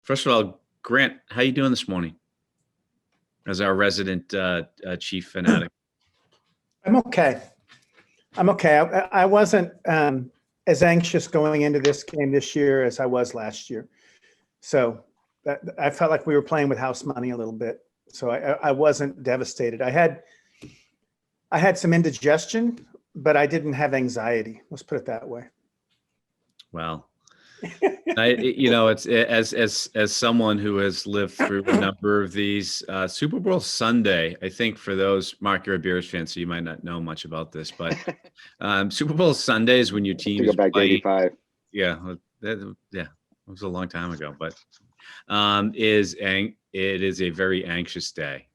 First of all, Grant, how you doing this morning as our resident chief fanatic? I'm okay. I'm okay. I wasn't as anxious going into this game this year as I was last year. So I felt like we were playing with house money a little bit. So I wasn't devastated. I had some indigestion, but I didn't have anxiety. Let's put it that way. Well, it's as someone who has lived through a number of these Super Bowl Sunday. I think for those, Mark, you're a Bears fan, so you might not know much about this, but Super Bowl Sunday is when your team is back to playing. 85. Yeah, it was a long time ago, but it is a very anxious day.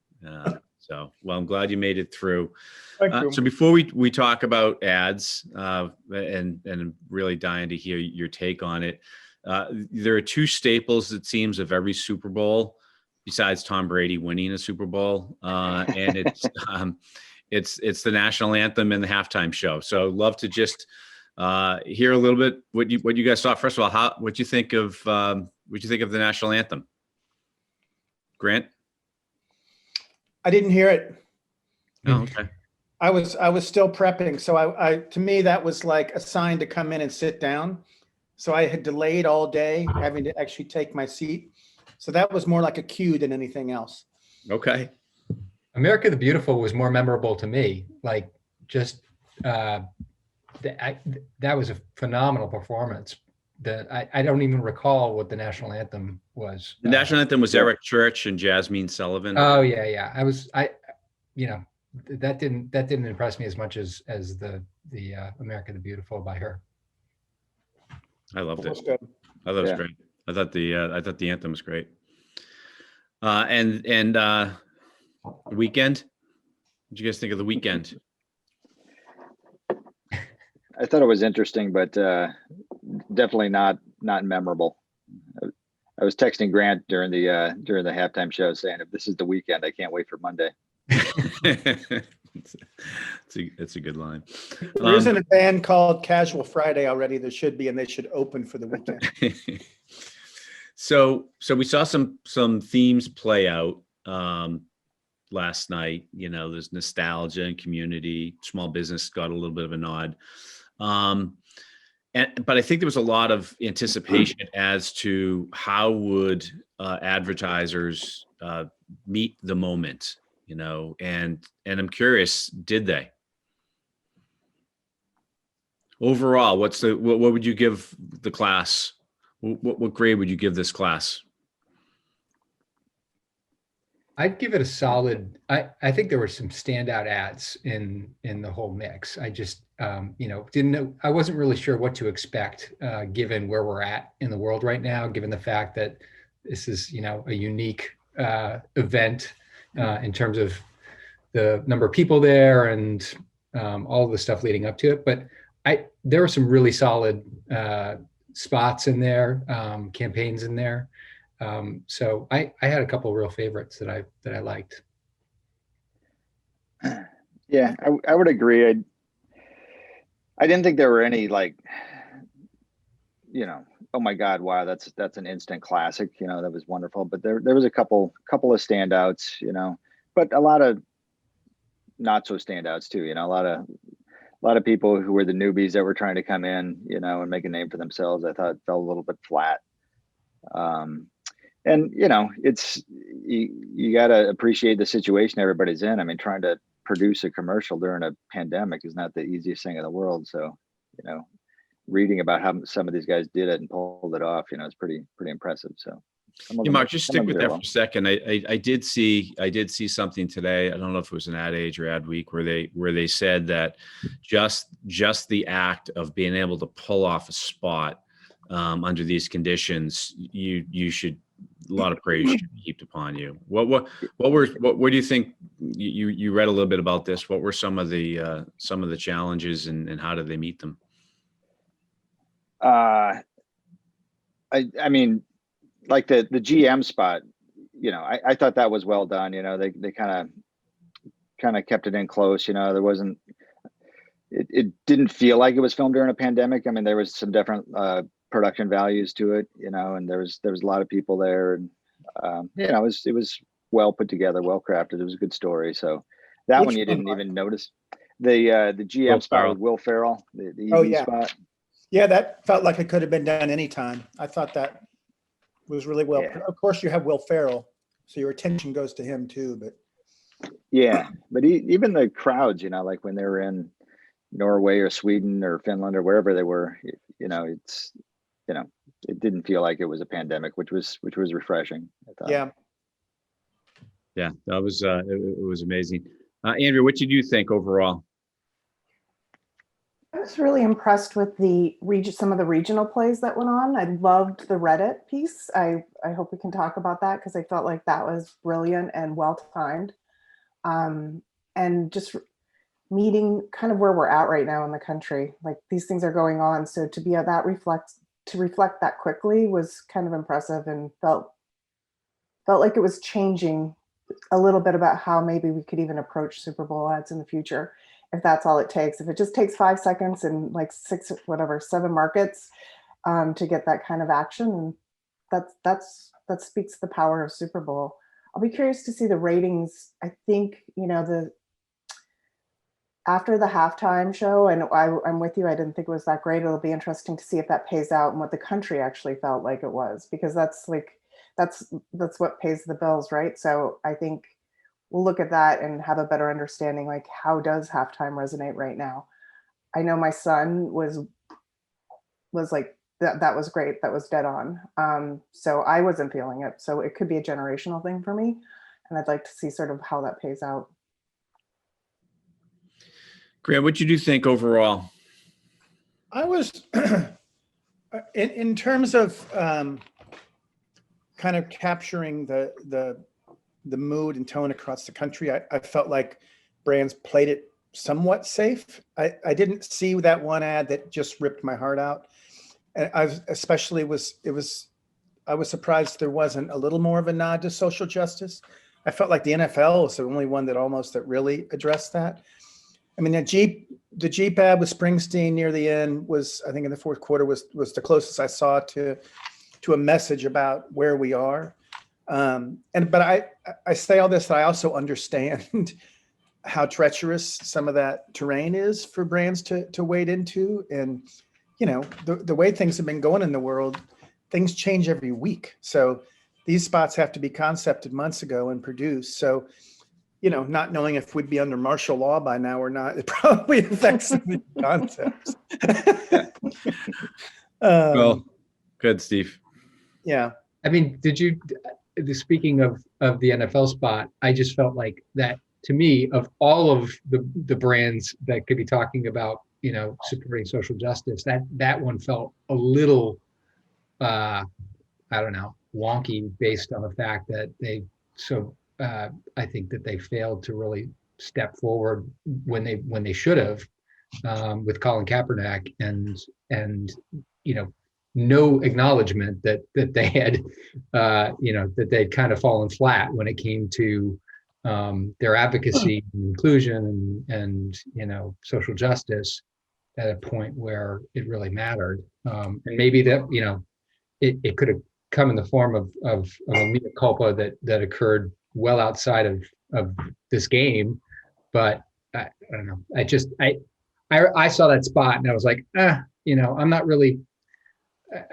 So, well, I'm glad you made it through. Thank you. So before we talk about ads, and I'm really dying to hear your take on it, there are two staples, it seems, of every Super Bowl, besides Tom Brady winning a Super Bowl, and it's the national anthem and the halftime show. So, love to just hear a little bit what you guys saw. First of all, what you think of the national anthem, Grant? I didn't hear it. Oh, okay. I was still prepping. So to me, that was like a sign to come in and sit down. So I had delayed all day having to actually take my seat. So that was more like a cue than anything else. Okay. America the Beautiful was more memorable to me. Like just that was a phenomenal performance. I don't even recall what the national anthem was. The national anthem was Eric Church and Jasmine Sullivan. Oh yeah. That didn't impress me as much as the America the Beautiful by her. I loved it. Good. I thought it was great. I thought the anthem was great. And Weekend. What did you guys think of the Weekend? I thought it was interesting, but definitely not memorable. I was texting Grant during the halftime show saying, if this is the Weekend, I can't wait for Monday. It's a good line. There isn't a band called Casual Friday already. There should be, and they should open for the weekend. So we saw some themes play out last night. There's nostalgia and community. Small business got a little bit of a nod. But I think there was a lot of anticipation as to how would advertisers meet the moment, and I'm curious, did they? Overall, what would you give the class? What grade would you give this class? I'd give it a solid. I think there were some standout ads in the whole mix. I just didn't know. I wasn't really sure what to expect given where we're at in the world right now, given the fact that this is a unique event in terms of the number of people there and all the stuff leading up to it. But there were some really solid spots in there, campaigns in there. So I had a couple of real favorites that I liked. Yeah, I would agree. I didn't think there were any oh my God, wow, that's an instant classic. That was wonderful. But there was a couple of standouts. But a lot of not so standouts too. A lot of people who were the newbies that were trying to come in, and make a name for themselves. I thought fell a little bit flat. And it's you got to appreciate the situation everybody's in. I mean, trying to produce a commercial during a pandemic is not the easiest thing in the world. So, reading about how some of these guys did it and pulled it off, it's pretty impressive. So, Mark, just stick with that for a second. I did see something today. I don't know if it was an Ad Age or Ad Week where they said that just the act of being able to pull off a spot under these conditions, you should. A lot of praise should be heaped upon you. What do you think? You read a little bit about this. What were some of the challenges and how did they meet them? I mean, like the GM spot, I thought that was well done. They kind of kept it in close. There wasn't. It didn't feel like it was filmed during a pandemic. I mean, there was some different production values to it, and there was a lot of people there, and it was well put together, well crafted. It was a good story. So that Which one you one, didn't Mark? even notice. The Will GM spot Ferrell. with Will Ferrell, the Oh, EV yeah. spot. Yeah, that felt like it could have been done anytime. I thought that was really well. Yeah. Of course, you have Will Ferrell, so your attention goes to him too. But Yeah, but even the crowds, like when they were in Norway or Sweden or Finland or wherever they were, it's it didn't feel like it was a pandemic, which was refreshing. I thought. yeah, Yeah, that was it was amazing. Andrew, what did you think overall? I was really impressed with some of the regional plays that went on. I loved the Reddit piece. I hope we can talk about that because I felt like that was brilliant and well timed. And just meeting kind of where we're at right now in the country, like these things are going on. So to be at that reflect that quickly was kind of impressive, and felt like it was changing a little bit about how maybe we could even approach Super Bowl ads in the future. If that's all it takes, if it just takes 5 seconds in like 7 markets to get that kind of action, and that speaks to the power of Super Bowl. I'll be curious to see the ratings. I think, after the halftime show, and I'm with you, I didn't think it was that great. It'll be interesting to see if that pays out and what the country actually felt like it was, because that's what pays the bills, right? So I think we'll look at that and have a better understanding, like how does halftime resonate right now? I know my son was like, that was great, that was dead on. So I wasn't feeling it. So it could be a generational thing for me. And I'd like to see sort of how that pays out. Graham, what did you think overall? I was in terms of kind of capturing the mood and tone across the country. I felt like brands played it somewhat safe. I didn't see that one ad that just ripped my heart out. And I was surprised there wasn't a little more of a nod to social justice. I felt like the NFL was the only one that really addressed that. I mean, the Jeep ad with Springsteen near the end was, I think in the fourth quarter, was the closest I saw to a message about where we are. But I say all this, that I also understand how treacherous some of that terrain is for brands to wade into. And, the way things have been going in the world, things change every week. So these spots have to be concepted months ago and produced. So, not knowing if we'd be under martial law by now or not, it probably affects the concepts. Well, good, Steve. Yeah. I mean, speaking of the NFL spot, I just felt like that, to me, of all of the brands that could be talking about, supporting social justice, that one felt a little, I don't know, wonky, based on the fact that I think that they failed to really step forward when they should have, with Colin Kaepernick, and no acknowledgement that they had, that they'd kind of fallen flat when it came to their advocacy and inclusion and social justice at a point where it really mattered. And maybe that, it could have come in the form of a mea culpa that occurred well outside of this game. But I don't know. I saw that spot and I was like, I'm not really,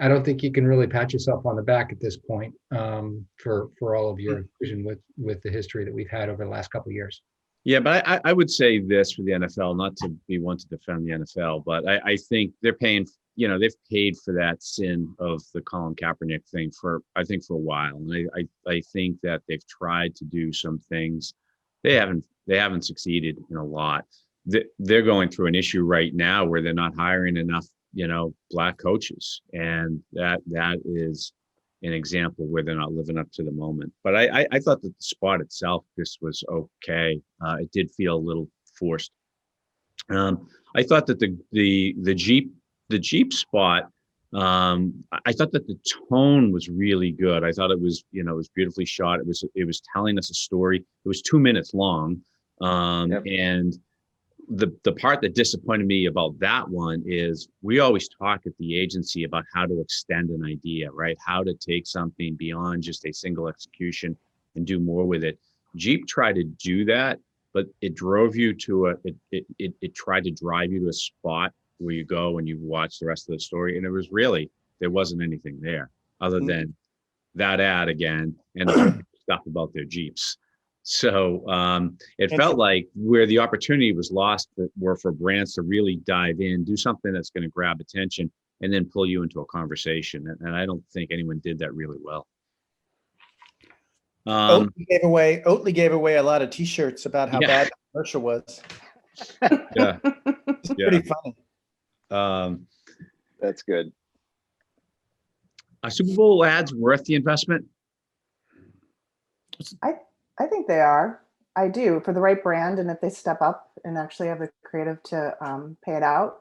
I don't think you can really pat yourself on the back at this point, for all of your inclusion with the history that we've had over the last couple of years. Yeah, but I would say this for the NFL, not to be one to defend the NFL, but I think they're paying, they've paid for that sin of the Colin Kaepernick thing for a while. And I think that they've tried to do some things. They haven't succeeded in a lot. They're going through an issue right now where they're not hiring enough, Black coaches. And that is an example where they're not living up to the moment. But I thought that the spot itself, this was okay. It did feel a little forced. I thought that the Jeep spot, I thought that the tone was really good. I thought it was, it was beautifully shot. It was telling us a story. It was 2 minutes long. Yep. And the part that disappointed me about that one is we always talk at the agency about how to extend an idea, right? How to take something beyond just a single execution and do more with it. Jeep tried to do that, but it drove you to it tried to drive you to a spot where you go and you watch the rest of the story. And it was really, there wasn't anything there other than that ad again and a bunch of stuff about their Jeeps. So it felt like where the opportunity was lost were for brands to really dive in, do something that's going to grab attention, and then pull you into a conversation. And I don't think anyone did that really well. Oatly gave away a lot of T-shirts about how bad the commercial was. Yeah, It's pretty funny. That's good. Are Super Bowl ads worth the investment? I think they are. I do, for the right brand, and if they step up and actually have the creative to pay it out.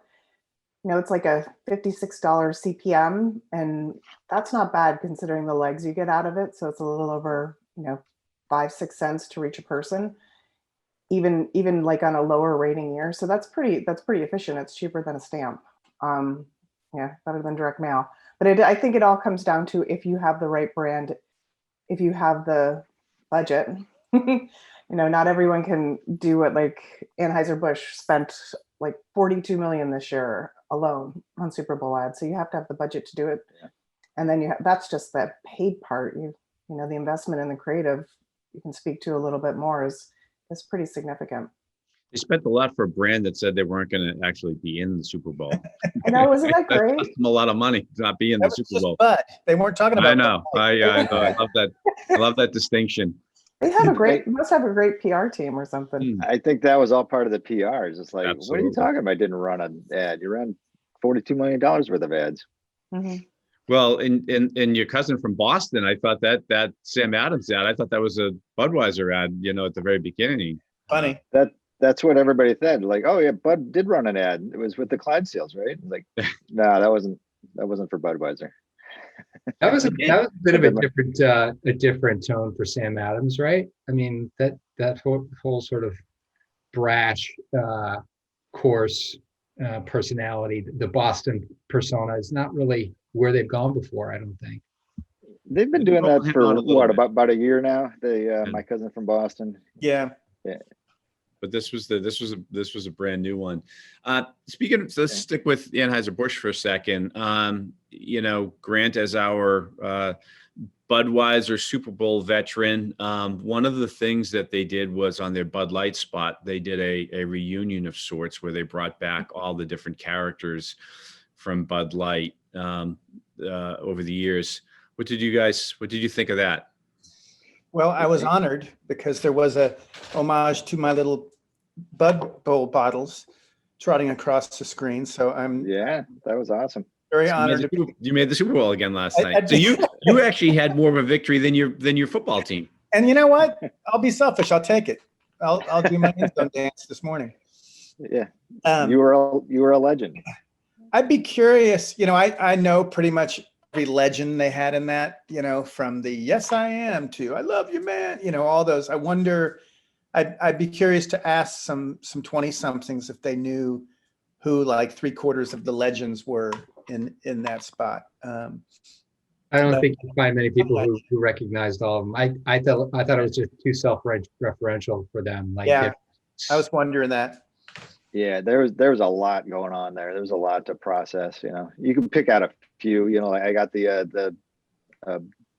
You know, it's like a $56 CPM, and that's not bad considering the legs you get out of it. So it's a little over, 5-6 cents to reach a person, even like on a lower rating year. So that's pretty efficient. It's cheaper than a stamp. Better than direct mail. But I think it all comes down to if you have the right brand, if you have the budget. Not everyone can do what like Anheuser-Busch spent like 42 million this year alone on Super Bowl ads. So you have to have the budget to do it. Yeah. And then that's just the paid part. The investment in the creative you can speak to a little bit more is pretty significant. They spent a lot for a brand that said they weren't going to actually be in the Super Bowl. I know, wasn't that great? That cost them a lot of money to not be in the Super Bowl. But they weren't talking about. I know. I know. I love that. I love that distinction. They must have a great PR team or something. I think that was all part of the PR. It's just like, Absolutely. What are you talking about? Didn't run an ad. You ran $42 million worth of ads. Mm-hmm. Well, in your cousin from Boston, I thought that Sam Adams ad, I thought that was a Budweiser ad, at the very beginning. Funny. That's what everybody said. Like, oh yeah, Bud did run an ad. It was with the Clydesdales, right? Like, no, that wasn't for Budweiser. That was a bit of a different tone for Sam Adams, right? I mean, that whole sort of brash, coarse personality, the Boston persona, is not really where they've gone before. I don't think they've been doing that for about a year now. My cousin from Boston. Yeah. But this was a brand new one. Let's stick with Anheuser-Busch for a second. Grant, as our Budweiser Super Bowl veteran, one of the things that they did was on their Bud Light spot, they did a reunion of sorts where they brought back all the different characters from Bud Light over the years. What did you think of that? Well, I was honored because there was a homage to my little Bud Bowl bottles trotting across the screen. So that was awesome. Very honored. You made the Super Bowl again last night. So you actually had more of a victory than your football team. And you know what? I'll be selfish. I'll take it. I'll do my Instagram dance this morning. Yeah. You were a legend. I'd be curious. I know pretty much every legend they had in that, from the "Yes, I am" to "I love you, man," all those. I wonder, I'd be curious to ask some 20-somethings if they knew who like 3/4 of the legends were in that spot. I don't think you find many people who recognized all of them. I thought it was just too self-referential for them. I was wondering that. Yeah, there was a lot going on there. There was a lot to process. You can pick out a few. Like I got the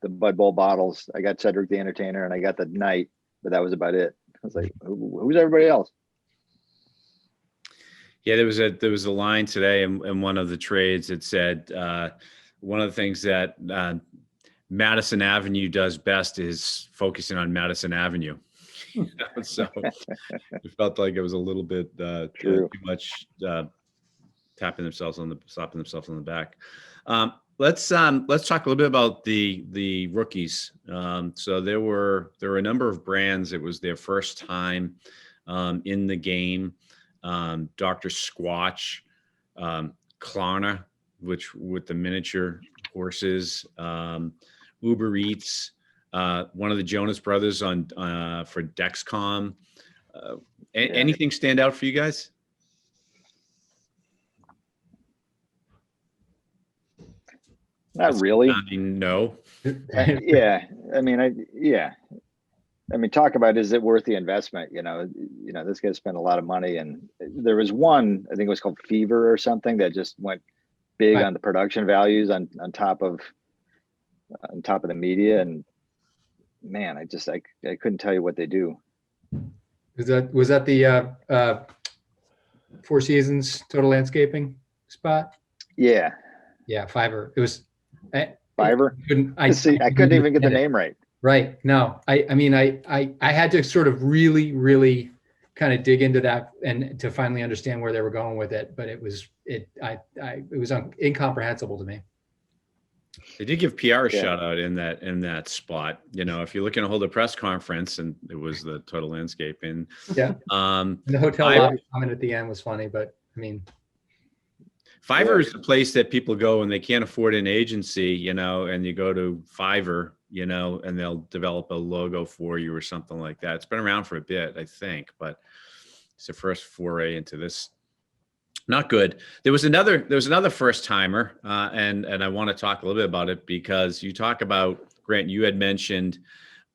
Bud Bowl bottles. I got Cedric the Entertainer, and I got the Knight, but that was about it. I was like, who's everybody else? Yeah, there was a line today in one of the trades that said one of the things that Madison Avenue does best is focusing on Madison Avenue. So it felt like it was a little bit too much slapping themselves on the back. Let's talk a little bit about the rookies. So there were a number of brands. It was their first time in the game. Dr. Squatch, Klarna, which with the miniature horses, Uber Eats, one of the Jonas Brothers for Dexcom. Anything stand out for you guys? Not really. No. Yeah, I mean, talk about, is it worth the investment? This guy spent a lot of money, and there was one, I think it was called Fever or something, that just went big Right. on the production values on top of the media. And man, I couldn't tell you what they do. Was that the Four Seasons Total Landscaping spot? Yeah, Yeah, Fiverr. It was. Fiverr. I See, I couldn't even get the name right. Right. No, I mean, I had to sort of really kind of dig into that and to finally understand where they were going with it. But it was incomprehensible to me. They did give PR a Yeah. shout out in that spot. If you're looking to hold a press conference, and it was the Total Landscaping. Yeah. And the hotel lobby comment at the end was funny, but I mean, Fiverr is the place that people go when they can't afford an agency, and you go to Fiverr, and they'll develop a logo for you or something like that. It's been around for a bit, I think, but it's the first foray into this. Not good. There was another first timer, and I want to talk a little bit about it, because you talk about, Grant, you had mentioned,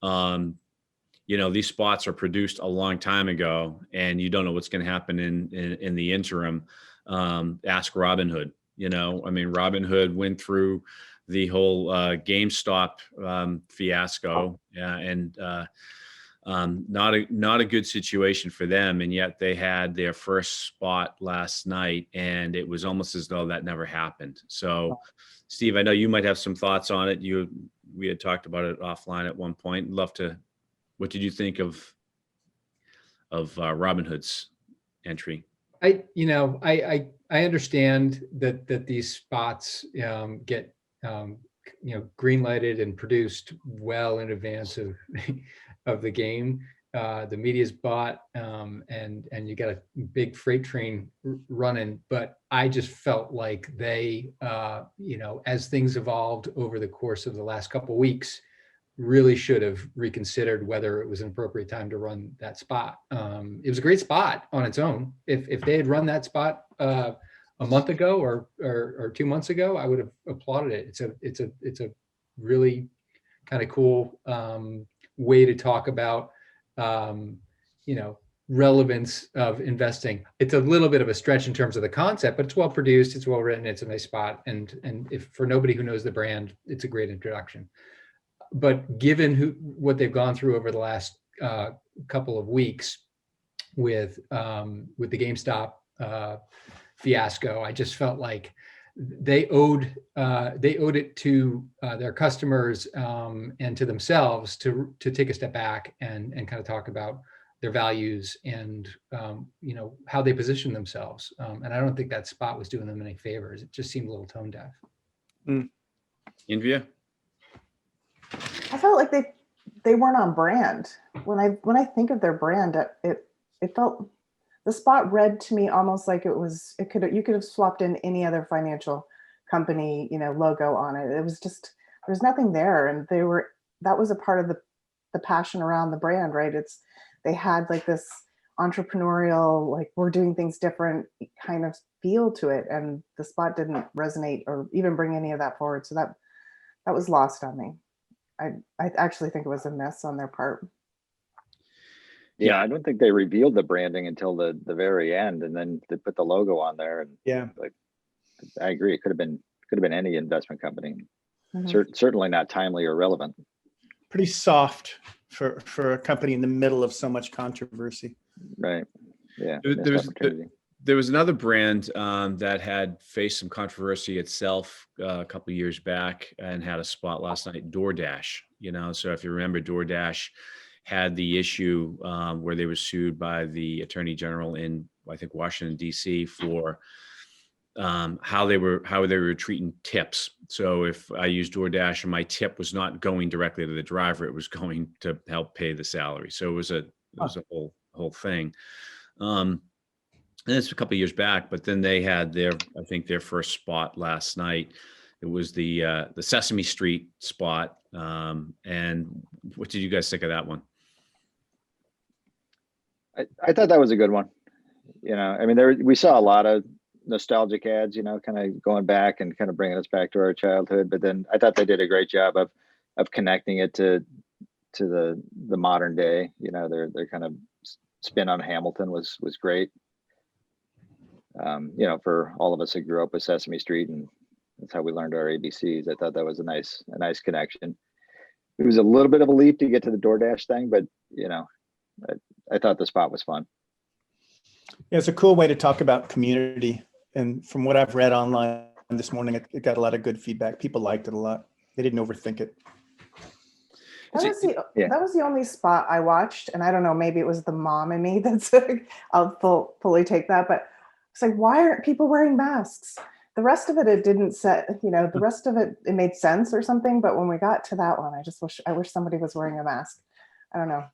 these spots are produced a long time ago, and you don't know what's going to happen in the interim. Ask Robinhood. Robinhood went through the whole GameStop fiasco, and not a good situation for them. And yet they had their first spot last night, and it was almost as though that never happened. So, Steve, I know you might have some thoughts on it. We had talked about it offline at one point. What did you think of Robinhood's entry? I understand that these spots get green lighted and produced well in advance of of the game. The media's bought, and you got a big freight train running. But I just felt like they, as things evolved over the course of the last couple of weeks, really should have reconsidered whether it was an appropriate time to run that spot. It was a great spot on its own. If they had run that spot a month ago or 2 months ago, I would have applauded it. It's a really kind of cool way to talk about relevance of investing. It's a little bit of a stretch in terms of the concept, but it's well produced, it's well written, it's a nice spot, and if for nobody who knows the brand, it's a great introduction. But given what they've gone through over the last couple of weeks with the GameStop fiasco, I just felt like they owed it to their customers and to themselves to take a step back and kind of talk about their values and how they position themselves. And I don't think that spot was doing them any favors. It just seemed a little tone deaf. Invia? I felt like they weren't on brand. When I think of their brand, it felt, the spot read to me almost like you could have swapped in any other financial company, logo on it. It was just, there's nothing there. And that was a part of the passion around the brand, right? They had like this entrepreneurial, like, we're doing things different kind of feel to it. And the spot didn't resonate or even bring any of that forward. So that was lost on me. I actually think it was a miss on their part. Yeah, I don't think they revealed the branding until the very end, and then they put the logo on there. And Yeah, I agree. It could have been any investment company. Mm-hmm. Certainly not timely or relevant. pretty soft for a company in the middle of so much controversy. Right. Yeah. There was another brand that had faced some controversy itself a couple of years back and had a spot last night, DoorDash. So if you remember, DoorDash had the issue where they were sued by the Attorney General in, I think, Washington, D.C. for how they were treating tips. So if I used DoorDash and my tip was not going directly to the driver, it was going to help pay the salary. So it was a whole thing. And it's a couple of years back, but then they had their first spot last night. It was the Sesame Street spot. And what did you guys think of that one? I thought that was a good one. We saw a lot of nostalgic ads, you know, kind of going back and kind of bringing us back to our childhood. But then I thought they did a great job of connecting it to the modern day. You know, their kind of spin on Hamilton was great. You know, for all of us that grew up with Sesame Street, and that's how we learned our ABCs. I thought that was a nice connection. It was a little bit of a leap to get to the DoorDash thing, but you know, I thought the spot was fun. Yeah, it's a cool way to talk about community. And from what I've read online this morning, it got a lot of good feedback. People liked it a lot. They didn't overthink it. That was the only spot I watched, and I don't know, maybe it was the mom in me that's like, I'll fully take that, but it's like, why aren't people wearing masks? The rest of it didn't set, you know, the rest of it made sense or something, but when we got to that one, I wish somebody was wearing a mask. I don't know.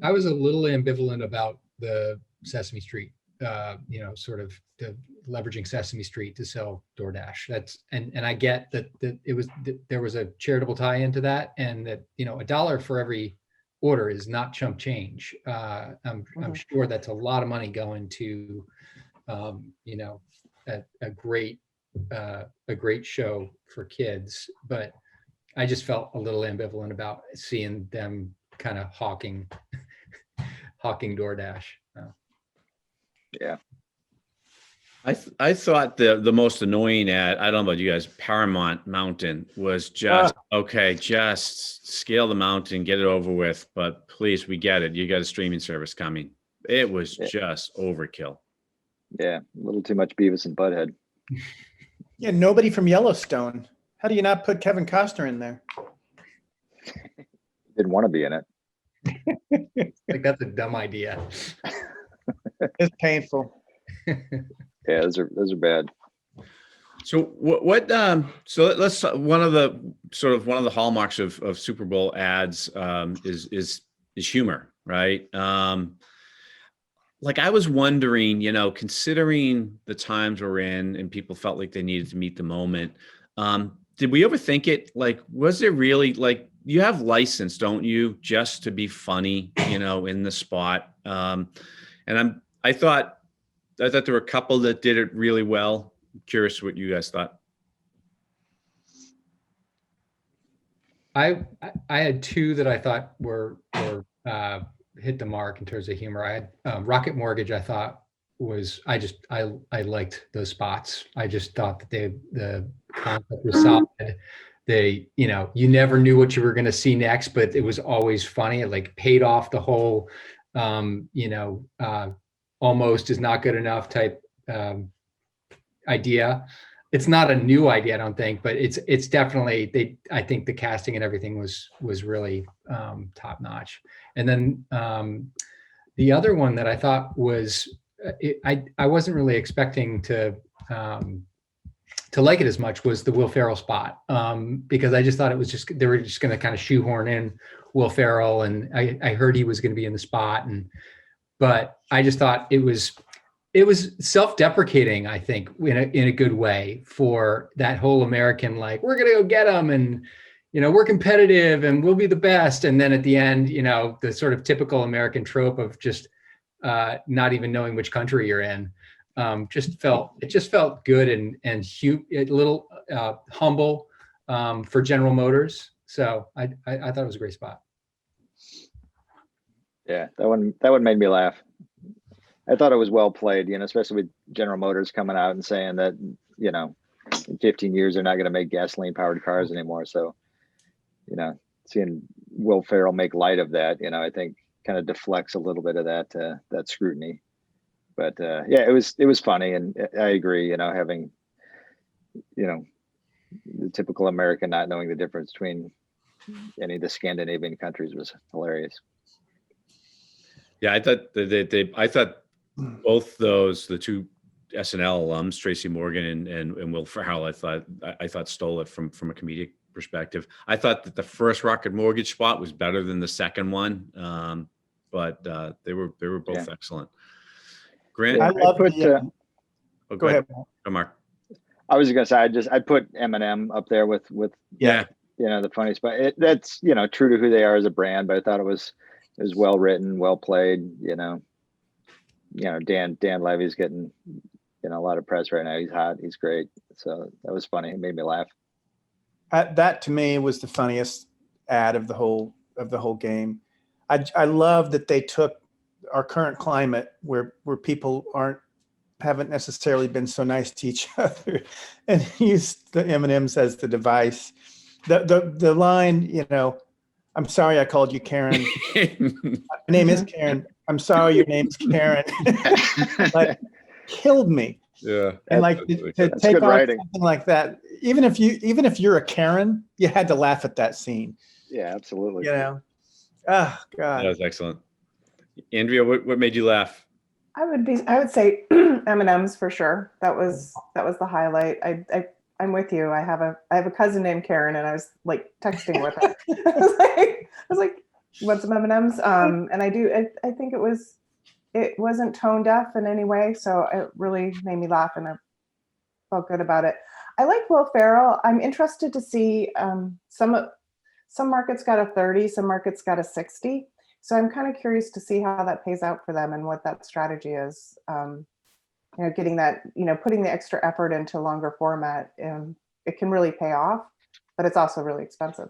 I was a little ambivalent about the Sesame Street, you know, sort of the leveraging Sesame Street to sell DoorDash. That's and I get that there was a charitable tie into that, and that, you know, $1 for every order is not chump change. I'm sure that's a lot of money going to, you know, a great show for kids, but I just felt a little ambivalent about seeing them kind of hawking DoorDash. Yeah. I thought the most annoying ad, I don't know about you guys, Paramount Mountain was just, okay, just scale the mountain, get it over with, but please, we get it. You got a streaming service coming. It was just overkill. Yeah, a little too much Beavis and Butthead. Yeah, nobody from Yellowstone. How do you not put Kevin Costner in there? Didn't want to be in it. Like, that's a dumb idea. It's painful. Yeah, those are bad. So what so let's one of the hallmarks of Super Bowl ads is humor, right? Like, I was wondering, you know, considering the times we're in and people felt like they needed to meet the moment, did we overthink it? Like, was there really, like, you have license, don't you, just to be funny, you know, in the spot? And I thought there were a couple that did it really well. I'm curious what you guys thought. I had two that I thought were hit the mark in terms of humor. I had Rocket Mortgage. I thought I liked those spots. I just thought that the concept was solid. They, you know, you never knew what you were going to see next, but it was always funny. It like paid off the whole, you know, almost is not good enough type idea. It's not a new idea, I don't think, but it's definitely, I think the casting and everything was really top notch. And then the other one that I thought was, I wasn't really expecting to like it as much, was the Will Ferrell spot, because I just thought it was just, they were just going to kind of shoehorn in Will Ferrell, and I heard he was going to be in the spot, but I just thought it was self-deprecating, I think, in a good way, for that whole American, like, we're going to go get them, and, you know, we're competitive and we'll be the best. And then at the end, you know, the sort of typical American trope of just not even knowing which country you're in, just felt good and a little humble for General Motors. So I thought it was a great spot. Yeah, that one made me laugh. I thought it was well played, you know, especially with General Motors coming out and saying that, you know, in 15 years they're not going to make gasoline powered cars anymore. So, you know, seeing Will Ferrell make light of that, you know, I think kind of deflects a little bit of that scrutiny. But yeah, it was funny, and I agree, you know, having, you know, the typical American not knowing the difference between any of the Scandinavian countries was hilarious. Yeah, I thought both those, the two SNL alums, Tracy Morgan and Will Ferrell, I thought stole it from a comedic perspective. I thought that the first Rocket Mortgage spot was better than the second one, but they were both excellent. Grant, I love go ahead, Mark. I was gonna say I put Eminem up there with yeah, you know, the funny spot. That's, you know, true to who they are as a brand, but I thought it was well written, well played. You know, Dan Levy's getting getting a lot of press right now. He's hot. He's great. So that was funny. It made me laugh. That to me was the funniest ad of the whole game. I love that they took our current climate where people haven't necessarily been so nice to each other and used the M&Ms as the device. The line, you know, I'm sorry I called you Karen. My name is Karen. I'm sorry your name's Karen. Like, killed me. Yeah. And like to take good on writing. something like that, even if you're a Karen, you had to laugh at that scene. Yeah, absolutely. You know, oh That God. was excellent. Andrea, what made you laugh? I would say M&Ms for sure. That was the highlight. I'm with you. I have a cousin named Karen, and I was like texting with her. I was like, "Want some M&Ms?" And I think it wasn't tone deaf in any way, so it really made me laugh, and I felt good about it. I like Will Ferrell. I'm interested to see some markets got a 30, some markets got a 60. So I'm kind of curious to see how that pays out for them and what that strategy is. You know, getting that, you know, putting the extra effort into longer format, it can really pay off, but it's also really expensive.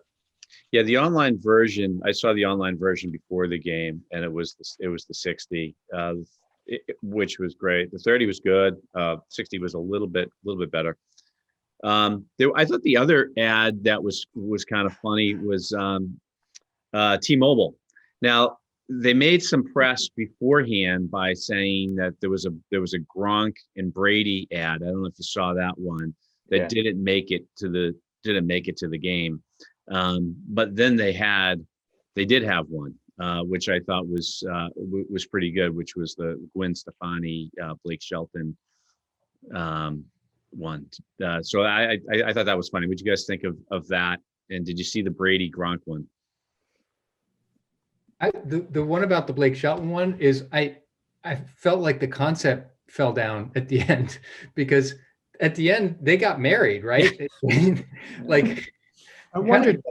Yeah, the online version. I saw the online version before the game, and it was the 60, which was great. The 30 was good. 60 was a little bit better. I thought the other ad that was kind of funny was T-Mobile. Now, they made some press beforehand by saying that there was a Gronk and Brady ad. I don't know if you saw that one that didn't make it to the game. But then they did have one, which I thought was pretty good, which was the Gwen Stefani, Blake Shelton one. So I thought that was funny. What did you guys think of that? And did you see the Brady Gronk one? The one about the Blake Shelton one is I felt like the concept fell down at the end, because at the end they got married, right? Like, I wondered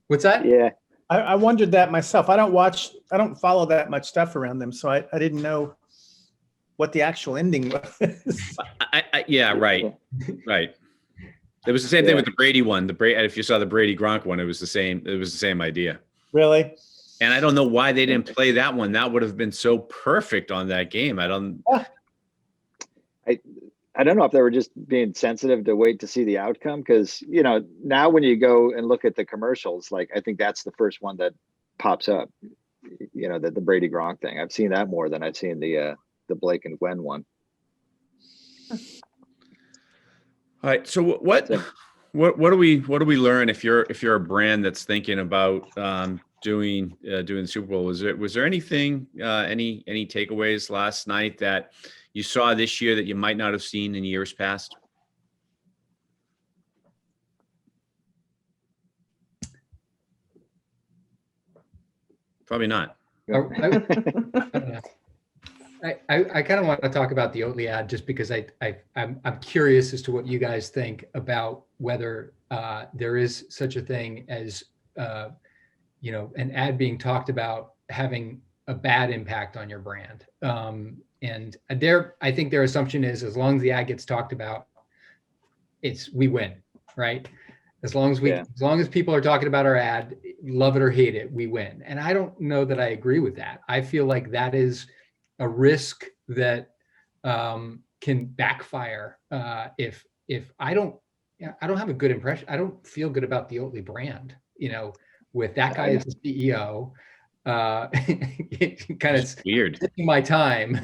what's that? Yeah. I wondered that myself. I don't follow that much stuff around them, so I didn't know what the actual ending was. Yeah, right. It was the same thing with the Brady one. If you saw the Brady Gronk one, it was the same idea. Really? And I don't know why they didn't play that one. That would have been so perfect on that game. I don't know if they were just being sensitive to wait to see the outcome, because, you know, now when you go and look at the commercials, like, I think that's the first one that pops up, you know, the Brady Gronk thing. I've seen that more than I've seen the Blake and Gwen one. All right. So what do we learn if you're a brand that's thinking about doing the Super Bowl? Was there anything any takeaways last night that you saw this year that you might not have seen in years past? Probably not. I don't know. I kind of want to talk about the Oatly ad, just because I'm curious as to what you guys think about whether there is such a thing as you know, an ad being talked about having a bad impact on your brand. And I think their assumption is, as long as the ad gets talked about, we win, right? As long as people are talking about our ad, love it or hate it, we win. And I don't know that I agree with that. I feel like that is a risk that can backfire if I don't have a good impression. I don't feel good about the Oatly brand, you know, with that guy as the CEO. Kind of weird. taking my time.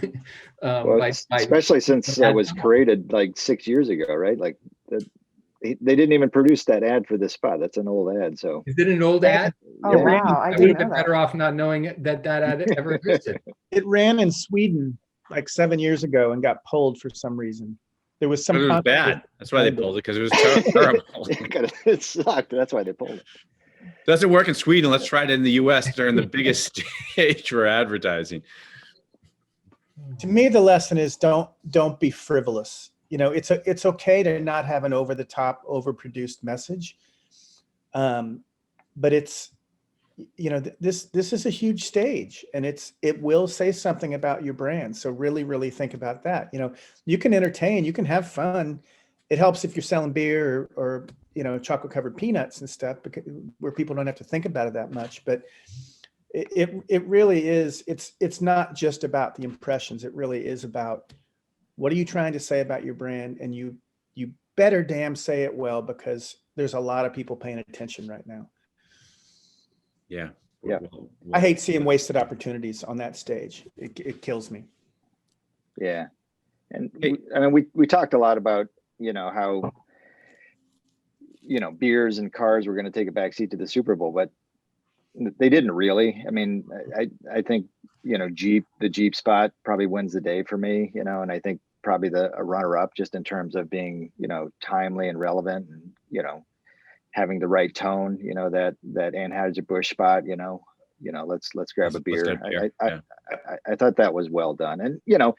Especially since that was created like 6 years ago, right? Like they didn't even produce that ad for this spot. That's an old ad. So is it an old ad? Oh, wow. I would have didn't been know better that. off not knowing that ad ever existed. It ran in Sweden like 7 years ago and got pulled for some reason. There was some. It was bad. That's why they pulled it, because it was terrible. It sucked. That's why they pulled it. Doesn't work in Sweden. Let's try it in the U.S. during the biggest stage for advertising. To me, the lesson is don't be frivolous. You know, it's okay to not have an over the top, overproduced message, but it's you know, this is a huge stage, and it will say something about your brand. So really think about that. You know, you can entertain, you can have fun. It helps if you're selling beer or you know, chocolate covered peanuts and stuff, because where people don't have to think about it that much. But it really is. It's not just about the impressions. It really is about what are you trying to say about your brand, and you better damn say it well, because there's a lot of people paying attention right now. Yeah. Yeah. I hate seeing wasted opportunities on that stage. It kills me. Yeah. And Hey. I mean, we talked a lot about, you know, how, you know, beers and cars were going to take a backseat to the Super Bowl, but they didn't really. I mean, I think, you know, the Jeep spot probably wins the day for me, you know, and I think probably a runner up just in terms of being, you know, timely and relevant, and, you know, having the right tone, you know, that Anheuser-Busch spot, you know, let's grab a beer. Let's get beer. I thought that was well done. And, you know,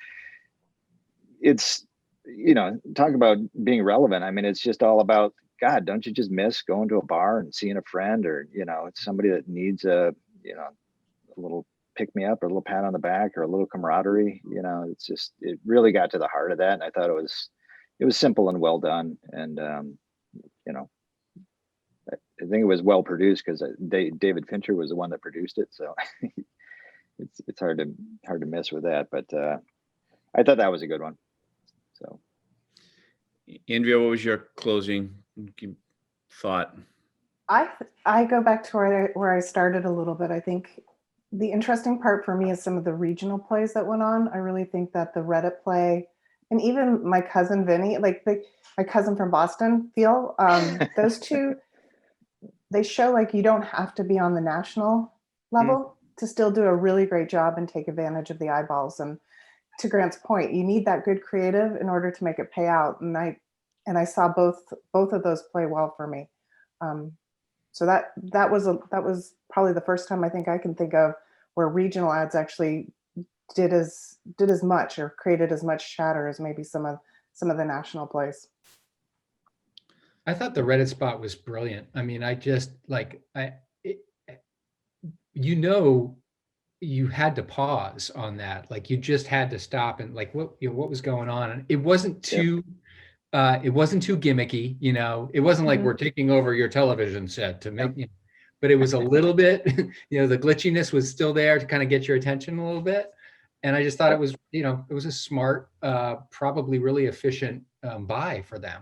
it's, you know, talk about being relevant. I mean, it's just all about, God, don't you just miss going to a bar and seeing a friend, or, you know, it's somebody that needs a, you know, a little pick me up or a little pat on the back or a little camaraderie. You know, it's just, it really got to the heart of that. And I thought it was simple and well done. And, you know, I think it was well produced, because David Fincher was the one that produced it. So it's hard to miss with that. But I thought that was a good one. So, Andrea, what was your closing thought? I go back to where I started a little bit. I think the interesting part for me is some of the regional plays that went on. I really think that the Reddit play, and even my cousin Vinny, like my cousin from Boston, Phil, those two, they show like you don't have to be on the national level to still do a really great job and take advantage of the eyeballs. And to Grant's point, you need that good creative in order to make it pay out. And I saw both of those play well for me. So that was probably the first time I think I can think of where regional ads actually did as much or created as much chatter as maybe some of the national plays. I thought the Reddit spot was brilliant. I mean, I just like, you know, you had to pause on that. Like you just had to stop and like, what was going on? And it wasn't too, gimmicky, you know, it wasn't like we're taking over your television set to make, you know, but it was a little bit, you know, the glitchiness was still there to kind of get your attention a little bit. And I just thought it was, you know, it was a smart, probably really efficient buy for them.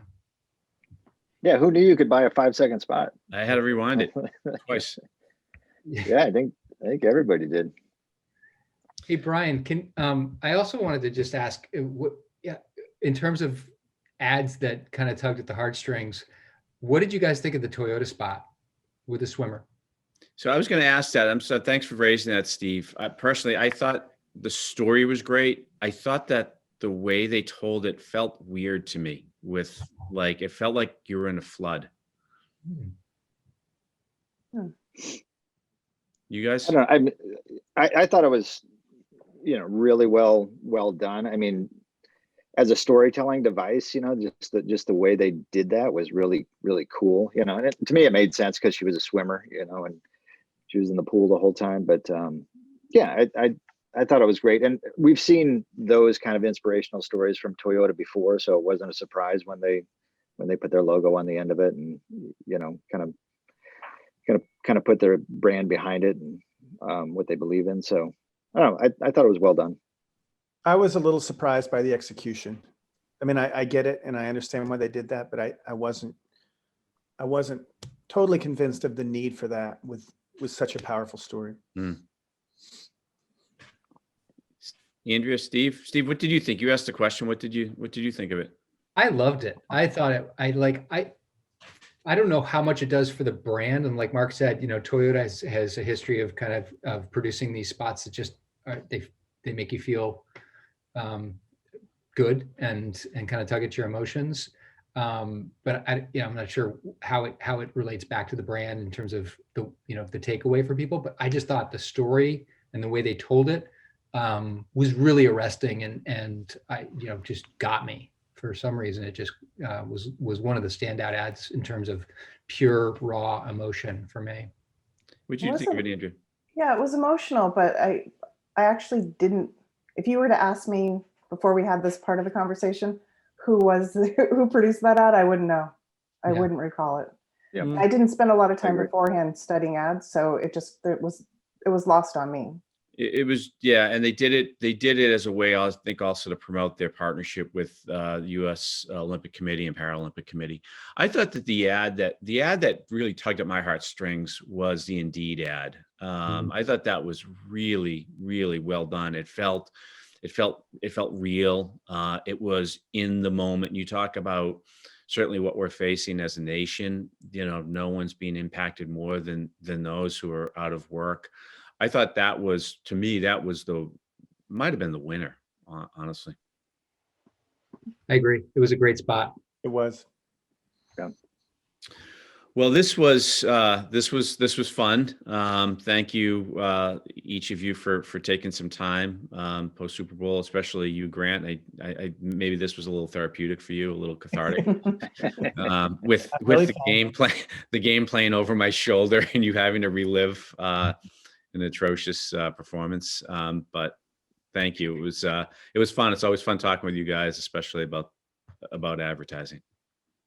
yeah, who knew you could buy a 5-second spot? I had to rewind it twice. Yeah, I think everybody did. Hey, Brian, I also wanted to just ask, in terms of ads that kind of tugged at the heartstrings, what did you guys think of the Toyota spot with the swimmer? So I was going to ask that. So thanks for raising that, Steve. Personally, I thought the story was great. I thought that the way they told it felt weird to me, with like, it felt like you were in a flood. You guys? I don't know. I thought it was, you know, really well done. I mean, as a storytelling device, you know, just the way they did that was really, really cool. You know, and to me, it made sense because she was a swimmer, you know, and she was in the pool the whole time. But yeah, I thought it was great. And we've seen those kind of inspirational stories from Toyota before, so it wasn't a surprise when they put their logo on the end of it, and, you know, kind of put their brand behind it and what they believe in. So I don't know. I thought it was well done. I was a little surprised by the execution. I mean, I get it and I understand why they did that, but I wasn't totally convinced of the need for that with such a powerful story. Andrea, Steve, what did you think? You asked the question. What did you think of it? I loved it. I thought I don't know how much it does for the brand. And like Mark said, you know, Toyota has a history of kind of producing these spots that just they make you feel good and kind of tug at your emotions. But I'm not sure how it relates back to the brand in terms of the takeaway for people. But I just thought the story and the way they told it was really arresting and I just got me. For some reason, it just was one of the standout ads in terms of pure raw emotion for me. What did you think of Wasn't- it, Andrew? Yeah, it was emotional, but I actually didn't. If you were to ask me before we had this part of the conversation, who produced that ad, I wouldn't know. I Yeah. wouldn't recall it. Yep. Mm. I didn't spend a lot of I time agree. beforehand studying ads, so it was lost on me. It was, yeah, and they did it as a way, I think, also to promote their partnership with U.S. Olympic Committee and Paralympic Committee. I thought that the ad that really tugged at my heartstrings was the Indeed ad. I thought that was really, really well done. It felt real. It was in the moment. You talk about certainly what we're facing as a nation. You know, no one's being impacted more than those who are out of work. I thought that was, to me, that was might have been the winner, honestly. I agree. It was a great spot. It was. Well, this was fun. Thank you, each of you, for taking some time post Super Bowl, especially you, Grant. I maybe this was a little therapeutic for you, a little cathartic, with really the game playing over my shoulder and you having to relive an atrocious performance. But thank you. It was fun. It's always fun talking with you guys, especially about advertising.